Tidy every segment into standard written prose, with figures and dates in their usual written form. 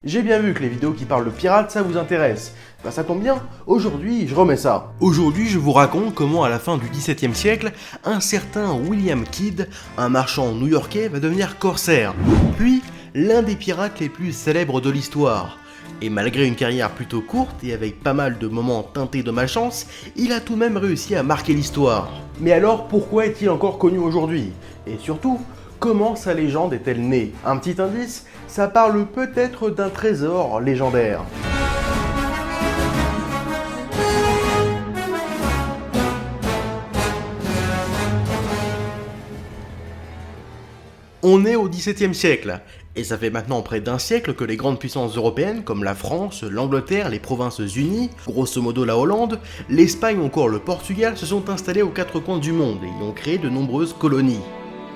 J'ai bien vu que les vidéos qui parlent de pirates, ça vous intéresse. Bah ça tombe bien, aujourd'hui je remets ça. Aujourd'hui je vous raconte comment à la fin du XVIIe siècle, un certain William Kidd, un marchand new-yorkais, va devenir corsaire, puis l'un des pirates les plus célèbres de l'histoire. Et malgré une carrière plutôt courte et avec pas mal de moments teintés de malchance, il a tout de même réussi à marquer l'histoire. Mais alors pourquoi est-il encore connu aujourd'hui? Et surtout, comment sa légende est-elle née? Un petit indice, ça parle peut-être d'un trésor légendaire. On est au XVIIe siècle, et ça fait maintenant près d'un siècle que les grandes puissances européennes comme la France, l'Angleterre, les Provinces-Unies, grosso modo la Hollande, l'Espagne ou encore le Portugal se sont installés aux quatre coins du monde et y ont créé de nombreuses colonies.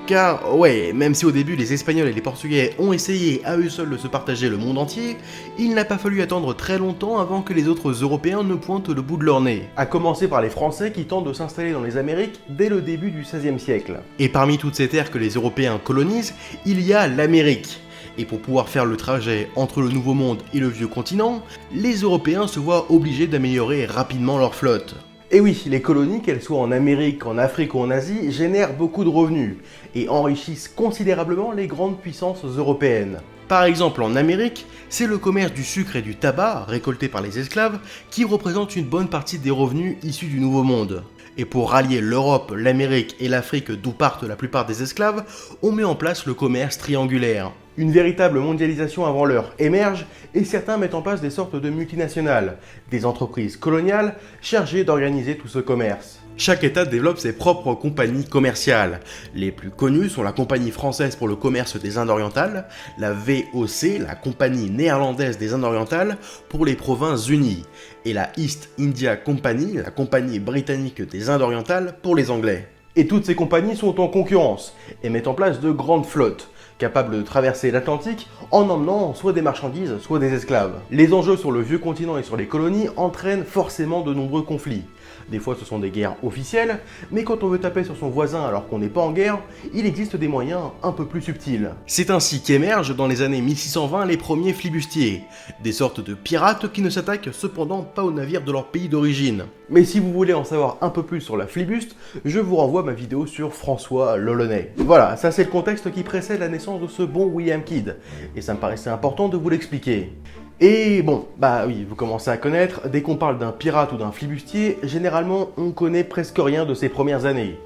Car ouais, même si au début les Espagnols et les Portugais ont essayé à eux seuls de se partager le monde entier, il n'a pas fallu attendre très longtemps avant que les autres Européens ne pointent le bout de leur nez. À commencer par les Français qui tentent de s'installer dans les Amériques dès le début du XVIe siècle. Et parmi toutes ces terres que les Européens colonisent, il y a l'Amérique. Et pour pouvoir faire le trajet entre le Nouveau Monde et le Vieux Continent, les Européens se voient obligés d'améliorer rapidement leur flotte. Et oui, les colonies, qu'elles soient en Amérique, en Afrique ou en Asie, génèrent beaucoup de revenus et enrichissent considérablement les grandes puissances européennes. Par exemple, en Amérique, c'est le commerce du sucre et du tabac, récolté par les esclaves, qui représente une bonne partie des revenus issus du Nouveau Monde. Et pour rallier l'Europe, l'Amérique et l'Afrique d'où partent la plupart des esclaves, on met en place le commerce triangulaire. Une véritable mondialisation avant l'heure émerge et certains mettent en place des sortes de multinationales, des entreprises coloniales chargées d'organiser tout ce commerce. Chaque État développe ses propres compagnies commerciales. Les plus connues sont la Compagnie française pour le commerce des Indes orientales, la VOC, la Compagnie néerlandaise des Indes orientales pour les Provinces-Unies, et la East India Company, la Compagnie britannique des Indes orientales pour les Anglais. Et toutes ces compagnies sont en concurrence et mettent en place de grandes flottes, capables de traverser l'Atlantique en emmenant soit des marchandises, soit des esclaves. Les enjeux sur le vieux continent et sur les colonies entraînent forcément de nombreux conflits. Des fois ce sont des guerres officielles, mais quand on veut taper sur son voisin alors qu'on n'est pas en guerre, il existe des moyens un peu plus subtils. C'est ainsi qu'émergent dans les années 1620 les premiers flibustiers, des sortes de pirates qui ne s'attaquent cependant pas aux navires de leur pays d'origine. Mais si vous voulez en savoir un peu plus sur la flibuste, je vous renvoie à ma vidéo sur François l'Olonnais. Voilà, ça c'est le contexte qui précède la naissance de ce bon William Kidd, et ça me paraissait important de vous l'expliquer. Et bon, bah oui, vous commencez à connaître, dès qu'on parle d'un pirate ou d'un flibustier, généralement on connaît presque rien de ses premières années.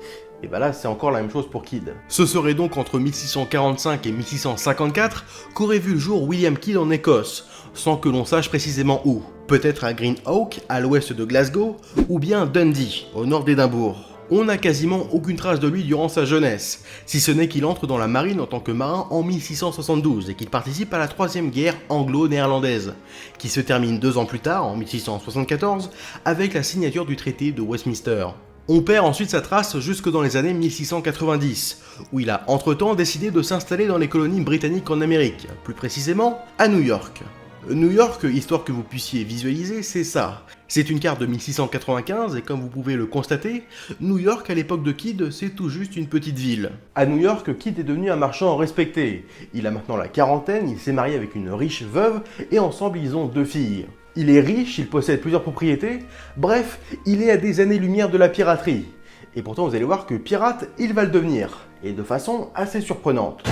Et bah là c'est encore la même chose pour Kidd. Ce serait donc entre 1645 et 1654 qu'aurait vu le jour William Kidd en Écosse, sans que l'on sache précisément où. Peut-être à Greenock, à l'ouest de Glasgow, ou bien Dundee, au nord d'Édimbourg. On n'a quasiment aucune trace de lui durant sa jeunesse, si ce n'est qu'il entre dans la marine en tant que marin en 1672 et qu'il participe à la troisième guerre anglo-néerlandaise, qui se termine 2 ans plus tard, en 1674, avec la signature du traité de Westminster. On perd ensuite sa trace jusque dans les années 1690, où il a entre-temps décidé de s'installer dans les colonies britanniques en Amérique, plus précisément à New York. New York, histoire que vous puissiez visualiser, c'est ça. C'est une carte de 1695 et comme vous pouvez le constater, New York à l'époque de Kidd, c'est tout juste une petite ville. À New York, Kidd est devenu un marchand respecté. Il a maintenant la quarantaine, il s'est marié avec une riche veuve et ensemble ils ont 2 filles. Il est riche, il possède plusieurs propriétés, bref, il est à des années-lumière de la piraterie. Et pourtant vous allez voir que pirate, il va le devenir, et de façon assez surprenante.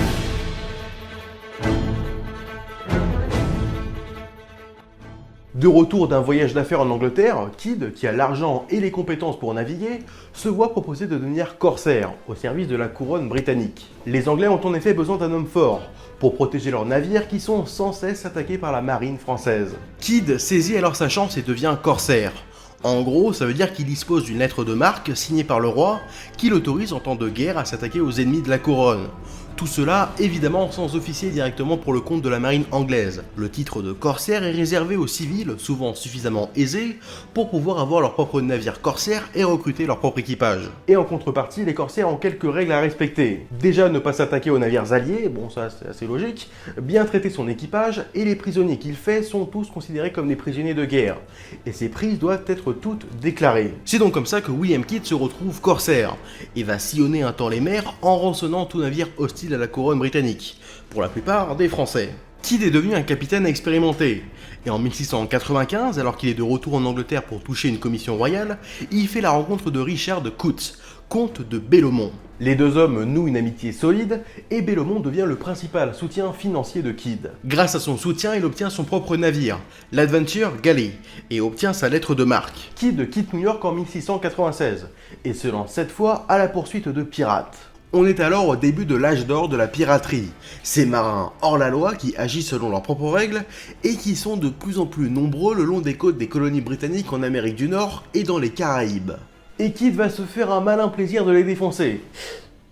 De retour d'un voyage d'affaires en Angleterre, Kidd, qui a l'argent et les compétences pour naviguer, se voit proposer de devenir corsaire, au service de la couronne britannique. Les Anglais ont en effet besoin d'un homme fort, pour protéger leurs navires qui sont sans cesse attaqués par la marine française. Kidd saisit alors sa chance et devient corsaire. En gros, ça veut dire qu'il dispose d'une lettre de marque signée par le roi, qui l'autorise en temps de guerre à s'attaquer aux ennemis de la couronne. Tout cela, évidemment, sans officier directement pour le compte de la marine anglaise. Le titre de corsaire est réservé aux civils, souvent suffisamment aisés, pour pouvoir avoir leur propre navire corsaire et recruter leur propre équipage. Et en contrepartie, les corsaires ont quelques règles à respecter. Déjà, ne pas s'attaquer aux navires alliés, bon ça c'est assez logique, bien traiter son équipage, et les prisonniers qu'il fait sont tous considérés comme des prisonniers de guerre. Et ces prises doivent être toutes déclarées. C'est donc comme ça que William Kidd se retrouve corsaire, et va sillonner un temps les mers en rançonnant tout navire hostile à la couronne britannique, pour la plupart des Français. Kidd est devenu un capitaine expérimenté. Et en 1695, alors qu'il est de retour en Angleterre pour toucher une commission royale, il fait la rencontre de Richard Coote, comte de Bellomont. Les deux hommes nouent une amitié solide et Bellomont devient le principal soutien financier de Kidd. Grâce à son soutien, il obtient son propre navire, l'Adventure Galley, et obtient sa lettre de marque. Kidd quitte New York en 1696 et se lance cette fois à la poursuite de pirates. On est alors au début de l'âge d'or de la piraterie. Ces marins hors la loi qui agissent selon leurs propres règles et qui sont de plus en plus nombreux le long des côtes des colonies britanniques en Amérique du Nord et dans les Caraïbes. Et Kidd va se faire un malin plaisir de les défoncer.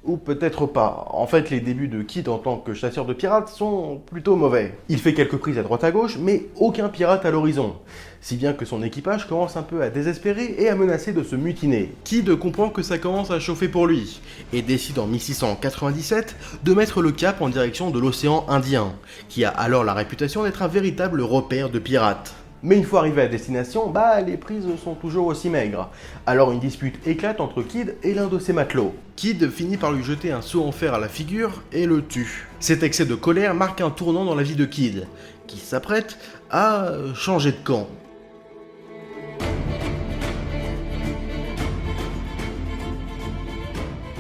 Ou peut-être pas. En fait, les débuts de Kidd en tant que chasseur de pirates sont plutôt mauvais. Il fait quelques prises à droite à gauche, mais aucun pirate à l'horizon. Si bien que son équipage commence un peu à désespérer et à menacer de se mutiner. Kidd comprend que ça commence à chauffer pour lui, et décide en 1697 de mettre le cap en direction de l'océan Indien, qui a alors la réputation d'être un véritable repère de pirates. Mais une fois arrivé à destination, les prises sont toujours aussi maigres. Alors une dispute éclate entre Kidd et l'un de ses matelots. Kidd finit par lui jeter un seau en fer à la figure et le tue. Cet excès de colère marque un tournant dans la vie de Kidd, qui s'apprête à changer de camp.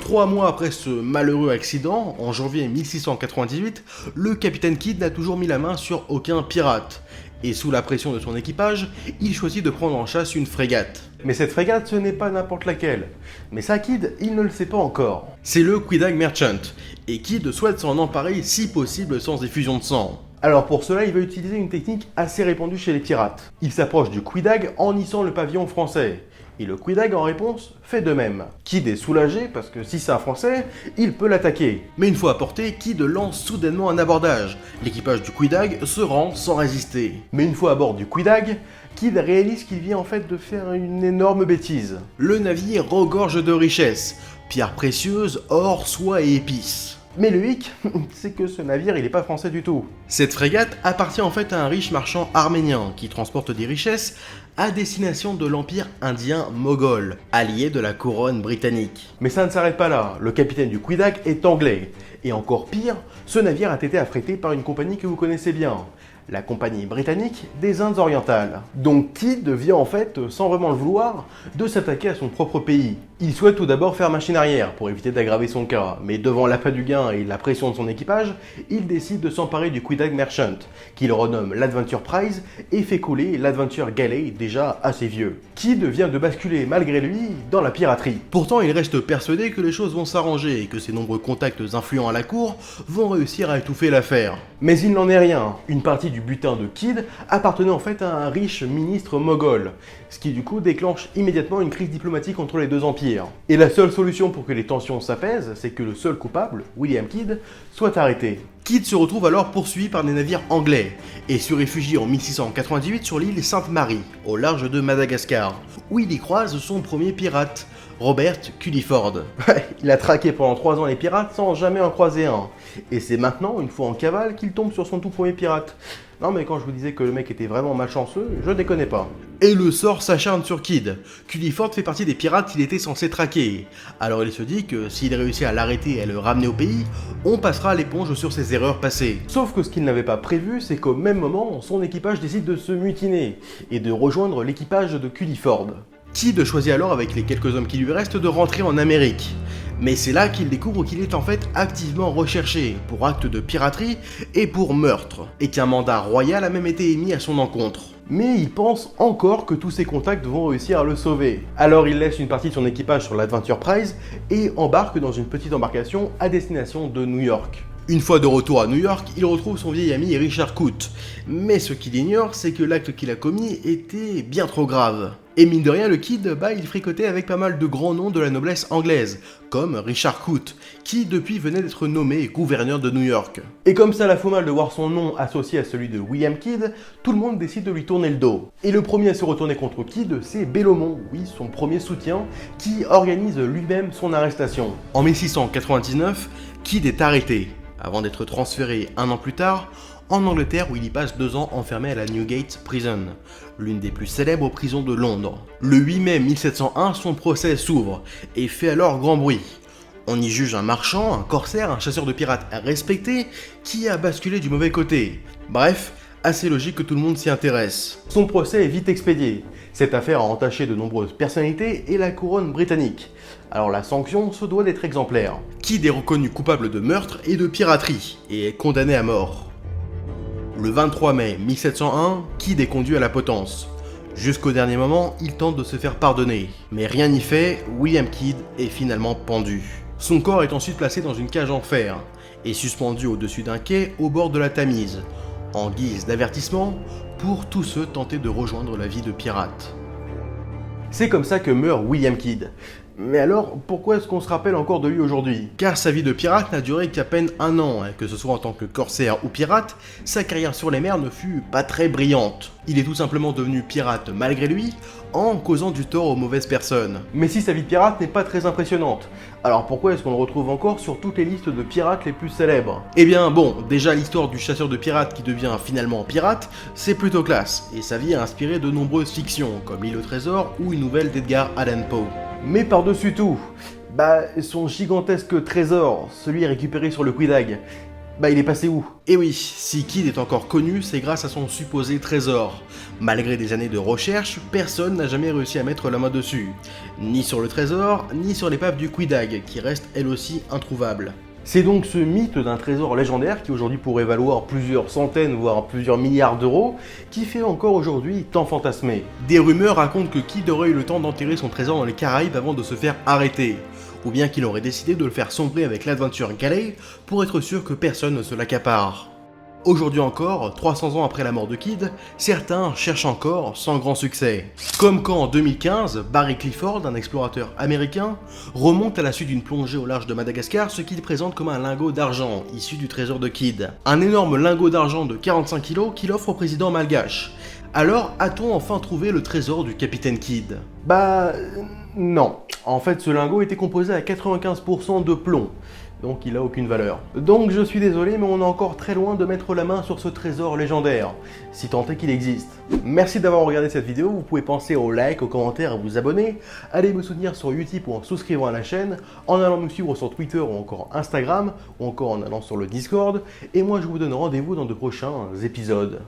Trois mois après ce malheureux accident, en janvier 1698, le capitaine Kidd n'a toujours mis la main sur aucun pirate. Et sous la pression de son équipage, il choisit de prendre en chasse une frégate. Mais cette frégate, ce n'est pas n'importe laquelle. Mais ça, Kidd, il ne le sait pas encore. C'est le Quedagh Merchant, et Kidd souhaite s'en emparer si possible sans effusion de sang. Alors pour cela, il va utiliser une technique assez répandue chez les pirates. Il s'approche du Quedagh en hissant le pavillon français. Et le Quedagh en réponse fait de même. Kidd est soulagé parce que si c'est un Français, il peut l'attaquer. Mais une fois à portée, Kidd lance soudainement un abordage. L'équipage du Quedagh se rend sans résister. Mais une fois à bord du Quedagh, Kidd réalise qu'il vient en fait de faire une énorme bêtise. Le navire regorge de richesses, pierres précieuses, or, soie et épices. Mais le hic, c'est que ce navire, il n'est pas français du tout. Cette frégate appartient en fait à un riche marchand arménien qui transporte des richesses à destination de l'empire indien moghol, allié de la couronne britannique. Mais ça ne s'arrête pas là, le capitaine du Quedagh est anglais. Et encore pire, ce navire a été affrété par une compagnie que vous connaissez bien, la compagnie britannique des Indes orientales. Donc Kidd vient en fait, sans vraiment le vouloir, de s'attaquer à son propre pays. Il souhaite tout d'abord faire machine arrière pour éviter d'aggraver son cas, mais devant l'appât du gain et la pression de son équipage, il décide de s'emparer du Quedagh Merchant, qu'il renomme l'Adventure Prize et fait couler l'Adventure Galley, déjà assez vieux. Kidd vient de basculer malgré lui dans la piraterie. Pourtant, il reste persuadé que les choses vont s'arranger et que ses nombreux contacts influents à la cour vont réussir à étouffer l'affaire. Mais il n'en est rien. Une partie du butin de Kidd appartenait en fait à un riche ministre moghol, ce qui du coup déclenche immédiatement une crise diplomatique entre les deux empires. Et la seule solution pour que les tensions s'apaisent, c'est que le seul coupable, William Kidd, soit arrêté. Kidd se retrouve alors poursuivi par des navires anglais et se réfugie en 1698 sur l'île Sainte-Marie, au large de Madagascar, où il y croise son premier pirate, Robert Culliford. Il a traqué pendant 3 ans les pirates sans jamais en croiser un. Et c'est maintenant, une fois en cavale, qu'il tombe sur son tout premier pirate. Non mais quand je vous disais que le mec était vraiment malchanceux, je déconnais pas. Et le sort s'acharne sur Kidd. Culliford fait partie des pirates qu'il était censé traquer. Alors il se dit que s'il réussit à l'arrêter et à le ramener au pays, on passera l'éponge sur ses erreurs passées. Sauf que ce qu'il n'avait pas prévu, c'est qu'au même moment, son équipage décide de se mutiner et de rejoindre l'équipage de Culliford. Kidd choisit alors, avec les quelques hommes qui lui restent, de rentrer en Amérique. Mais c'est là qu'il découvre qu'il est en fait activement recherché pour actes de piraterie et pour meurtre, et qu'un mandat royal a même été émis à son encontre. Mais il pense encore que tous ses contacts vont réussir à le sauver. Alors il laisse une partie de son équipage sur l'Adventure Prize et embarque dans une petite embarcation à destination de New York. Une fois de retour à New York, il retrouve son vieil ami Richard Coote. Mais ce qu'il ignore, c'est que l'acte qu'il a commis était bien trop grave. Et mine de rien, le Kidd, il fricotait avec pas mal de grands noms de la noblesse anglaise, comme Richard Coote, qui depuis venait d'être nommé gouverneur de New York. Et comme ça la fout mal de voir son nom associé à celui de William Kidd, tout le monde décide de lui tourner le dos. Et le premier à se retourner contre Kidd, c'est Bellomont, oui, son premier soutien, qui organise lui-même son arrestation. En 1699, Kidd est arrêté, avant d'être transféré un an plus tard en Angleterre où il y passe 2 ans enfermé à la Newgate Prison, l'une des plus célèbres prisons de Londres. Le 8 mai 1701, son procès s'ouvre et fait alors grand bruit. On y juge un marchand, un corsaire, un chasseur de pirates respecté qui a basculé du mauvais côté. Bref, assez logique que tout le monde s'y intéresse. Son procès est vite expédié. Cette affaire a entaché de nombreuses personnalités et la couronne britannique. Alors la sanction se doit d'être exemplaire. Kidd est reconnu coupable de meurtre et de piraterie et est condamné à mort. Le 23 mai 1701, Kidd est conduit à la potence. Jusqu'au dernier moment, il tente de se faire pardonner. Mais rien n'y fait, William Kidd est finalement pendu. Son corps est ensuite placé dans une cage en fer et suspendu au-dessus d'un quai au bord de la Tamise, en guise d'avertissement pour tous ceux tentés de rejoindre la vie de pirate. C'est comme ça que meurt William Kidd. Mais alors, pourquoi est-ce qu'on se rappelle encore de lui aujourd'hui? Car sa vie de pirate n'a duré qu'à peine un an, et que ce soit en tant que corsaire ou pirate, sa carrière sur les mers ne fut pas très brillante. Il est tout simplement devenu pirate malgré lui, en causant du tort aux mauvaises personnes. Mais si sa vie de pirate n'est pas très impressionnante, alors pourquoi est-ce qu'on le retrouve encore sur toutes les listes de pirates les plus célèbres? Eh bien bon, déjà l'histoire du chasseur de pirates qui devient finalement pirate, c'est plutôt classe, et sa vie a inspiré de nombreuses fictions, comme L'île au trésor ou une nouvelle d'Edgar Allan Poe. Mais par-dessus tout, son gigantesque trésor, celui récupéré sur le Quiddag, il est passé où? Et oui, si Kidd est encore connu, c'est grâce à son supposé trésor. Malgré des années de recherche, personne n'a jamais réussi à mettre la main dessus. Ni sur le trésor, ni sur l'épave du Quiddag, qui reste elle aussi introuvable. C'est donc ce mythe d'un trésor légendaire qui aujourd'hui pourrait valoir plusieurs centaines voire plusieurs milliards d'euros qui fait encore aujourd'hui tant fantasmer. Des rumeurs racontent que Kidd aurait eu le temps d'enterrer son trésor dans les Caraïbes avant de se faire arrêter, ou bien qu'il aurait décidé de le faire sombrer avec l'Adventure Galley pour être sûr que personne ne se l'accapare. Aujourd'hui encore, 300 ans après la mort de Kidd, certains cherchent encore sans grand succès. Comme quand en 2015, Barry Clifford, un explorateur américain, remonte à la suite d'une plongée au large de Madagascar ce qu'il présente comme un lingot d'argent issu du trésor de Kidd. Un énorme lingot d'argent de 45 kg qu'il offre au président malgache. Alors, a-t-on enfin trouvé le trésor du capitaine Kidd? Non. En fait, ce lingot était composé à 95% de plomb. Donc il a aucune valeur. Donc je suis désolé, mais on est encore très loin de mettre la main sur ce trésor légendaire, si tant est qu'il existe. Merci d'avoir regardé cette vidéo, vous pouvez penser au like, aux commentaires, à vous abonner, allez me soutenir sur Utip ou en souscrivant à la chaîne, en allant me suivre sur Twitter ou encore Instagram, ou encore en allant sur le Discord, et moi je vous donne rendez-vous dans de prochains épisodes.